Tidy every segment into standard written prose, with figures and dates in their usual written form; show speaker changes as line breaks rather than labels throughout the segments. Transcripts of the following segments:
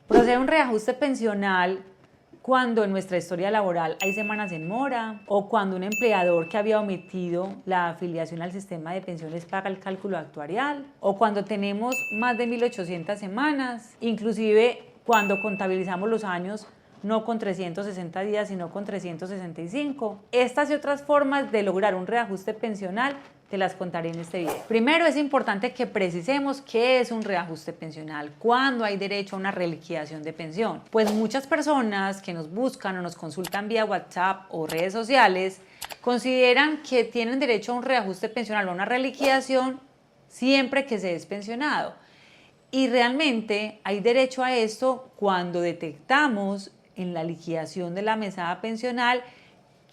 Procede un reajuste pensional cuando en nuestra historia laboral hay semanas en mora o cuando un empleador que había omitido la afiliación al sistema de pensiones paga el cálculo actuarial o cuando tenemos más de 1.800 semanas, inclusive cuando contabilizamos los años no con 360 días sino con 365. Estas y otras formas de lograr un reajuste pensional te las contaré en este video. Primero es importante que precisemos qué es un reajuste pensional, cuándo hay derecho a una reliquidación de pensión. Pues muchas personas que nos buscan o nos consultan vía WhatsApp o redes sociales consideran que tienen derecho a un reajuste pensional o a una reliquidación siempre que se es pensionado. Y realmente hay derecho a esto cuando detectamos en la liquidación de la mesada pensional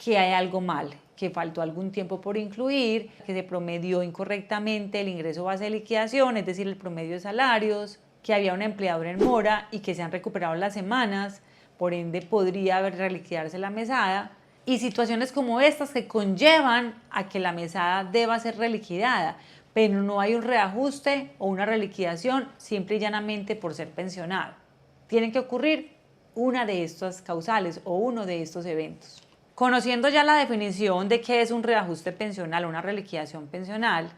que hay algo mal, que faltó algún tiempo por incluir, que se promedió incorrectamente el ingreso base de liquidación, es decir, el promedio de salarios, que había un empleador en mora y que se han recuperado las semanas, por ende podría haber reliquidarse la mesada, y situaciones como estas que conllevan a que la mesada deba ser reliquidada, pero no hay un reajuste o una reliquidación simple y llanamente por ser pensionado. Tienen que ocurrir una de estas causales o uno de estos eventos. Conociendo ya la definición de qué es un reajuste pensional o una reliquidación pensional,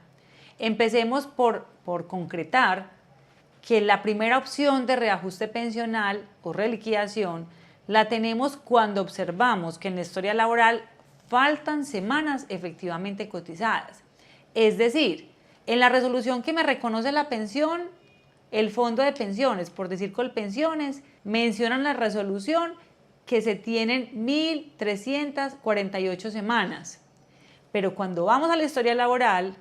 empecemos por concretar que la primera opción de reajuste pensional o reliquidación la tenemos cuando observamos que en la historia laboral faltan semanas efectivamente cotizadas. Es decir, en la resolución que me reconoce la pensión, el fondo de pensiones, por decir Colpensiones, mencionan la resolución que se tienen 1.348 semanas. Pero cuando vamos a la historia laboral,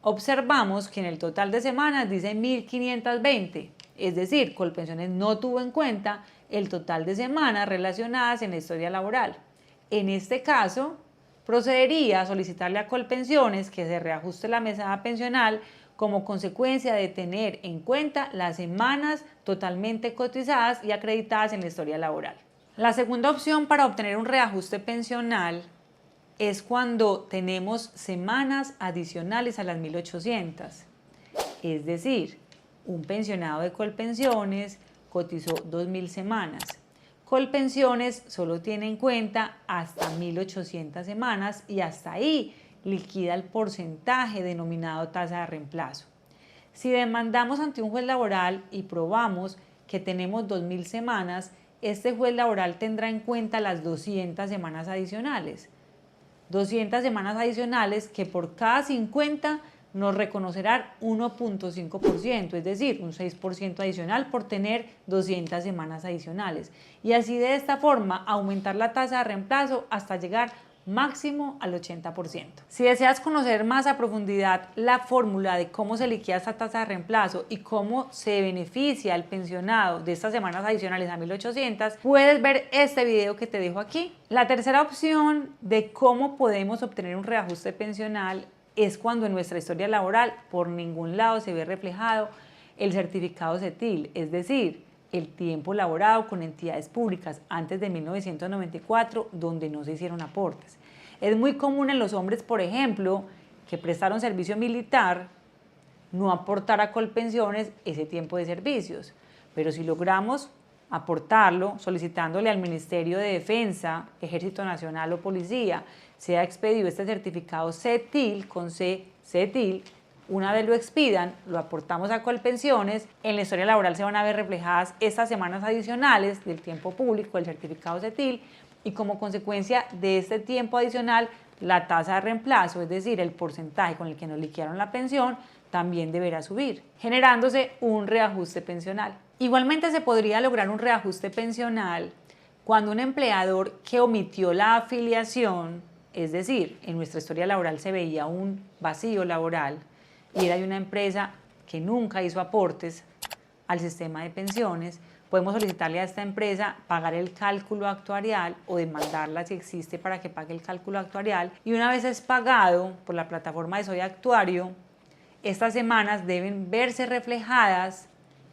observamos que en el total de semanas dice 1.520. Es decir, Colpensiones no tuvo en cuenta el total de semanas relacionadas en la historia laboral. En este caso, procedería a solicitarle a Colpensiones que se reajuste la mesada pensional como consecuencia de tener en cuenta las semanas totalmente cotizadas y acreditadas en la historia laboral. La segunda opción para obtener un reajuste pensional es cuando tenemos semanas adicionales a las 1.800. Es decir, un pensionado de Colpensiones cotizó 2.000 semanas. Colpensiones solo tiene en cuenta hasta 1.800 semanas y hasta ahí liquida el porcentaje denominado tasa de reemplazo. Si demandamos ante un juez laboral y probamos que tenemos 2.000 semanas, este juez laboral tendrá en cuenta las 200 semanas adicionales. 200 semanas adicionales que por cada 50 nos reconocerán 1.5%, es decir, un 6% adicional por tener 200 semanas adicionales. Y así de esta forma aumentar la tasa de reemplazo hasta llegar máximo al 80%. Si deseas conocer más a profundidad la fórmula de cómo se liquida esta tasa de reemplazo y cómo se beneficia el pensionado de estas semanas adicionales a 1.800, puedes ver este video que te dejo aquí. La tercera opción de cómo podemos obtener un reajuste pensional es cuando en nuestra historia laboral por ningún lado se ve reflejado el certificado CETIL, es decir, el tiempo laborado con entidades públicas antes de 1994 donde no se hicieron aportes. Es muy común en los hombres, por ejemplo, que prestaron servicio militar, no aportar a Colpensiones ese tiempo de servicios, pero si logramos aportarlo solicitándole al Ministerio de Defensa, Ejército Nacional o Policía, sea expedido este certificado CETIL con C, CETIL. Una vez lo expidan, lo aportamos a Colpensiones, en la historia laboral se van a ver reflejadas estas semanas adicionales del tiempo público, el certificado CETIL, y como consecuencia de este tiempo adicional, la tasa de reemplazo, es decir, el porcentaje con el que nos liquidaron la pensión, también deberá subir, generándose un reajuste pensional. Igualmente se podría lograr un reajuste pensional cuando un empleador que omitió la afiliación, es decir, en nuestra historia laboral se veía un vacío laboral, y era de una empresa que nunca hizo aportes al sistema de pensiones, podemos solicitarle a esta empresa pagar el cálculo actuarial o demandarla si existe para que pague el cálculo actuarial, y una vez es pagado por la plataforma de Soy Actuario, estas semanas deben verse reflejadas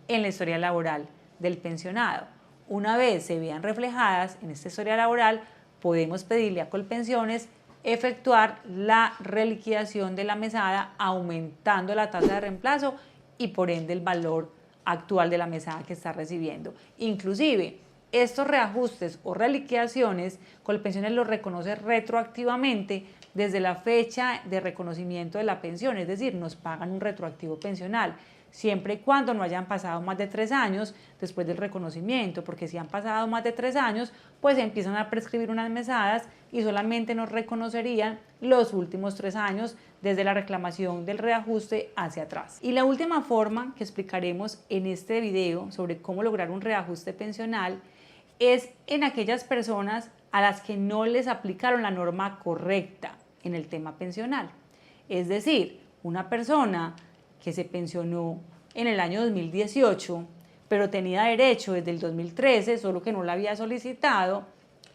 en la historia laboral del pensionado. Una vez se vean reflejadas en esta historia laboral, podemos pedirle a Colpensiones efectuar la reliquidación de la mesada aumentando la tasa de reemplazo y por ende el valor actual de la mesada que está recibiendo. Inclusive, estos reajustes o reliquidaciones, Colpensiones los reconoce retroactivamente desde la fecha de reconocimiento de la pensión, es decir, nos pagan un retroactivo pensional, siempre y cuando no hayan pasado más de 3 años después del reconocimiento, porque si han pasado más de 3 años, pues empiezan a prescribir unas mesadas y solamente nos reconocerían los últimos 3 años desde la reclamación del reajuste hacia atrás. Y la última forma que explicaremos en este video sobre cómo lograr un reajuste pensional es en aquellas personas a las que no les aplicaron la norma correcta en el tema pensional. Es decir, una persona que se pensionó en el año 2018, pero tenía derecho desde el 2013, solo que no la había solicitado,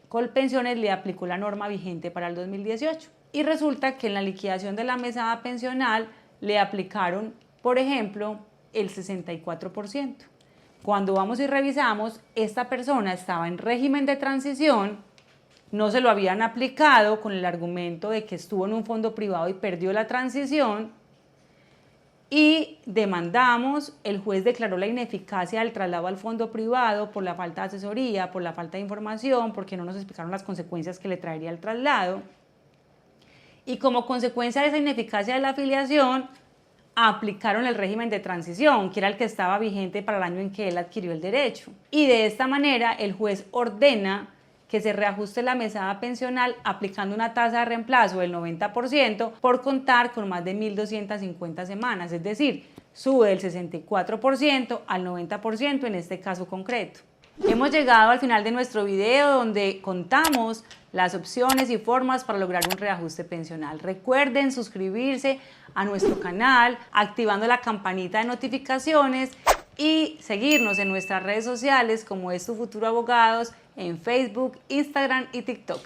Colpensiones le aplicó la norma vigente para el 2018. Y resulta que en la liquidación de la mesada pensional le aplicaron, por ejemplo, el 64%. Cuando vamos y revisamos, esta persona estaba en régimen de transición, no se lo habían aplicado con el argumento de que estuvo en un fondo privado y perdió la transición, y demandamos, el juez declaró la ineficacia del traslado al fondo privado por la falta de asesoría, por la falta de información, porque no nos explicaron las consecuencias que le traería el traslado. Y como consecuencia de esa ineficacia de la afiliación, aplicaron el régimen de transición, que era el que estaba vigente para el año en que él adquirió el derecho. Y de esta manera el juez ordena que se reajuste la mesada pensional aplicando una tasa de reemplazo del 90% por contar con más de 1.250 semanas, es decir, sube del 64% al 90% en este caso concreto. Hemos llegado al final de nuestro video donde contamos las opciones y formas para lograr un reajuste pensional. Recuerden suscribirse a nuestro canal, activando la campanita de notificaciones y seguirnos en nuestras redes sociales como Es Tu Futuro Abogados en Facebook, Instagram y TikTok.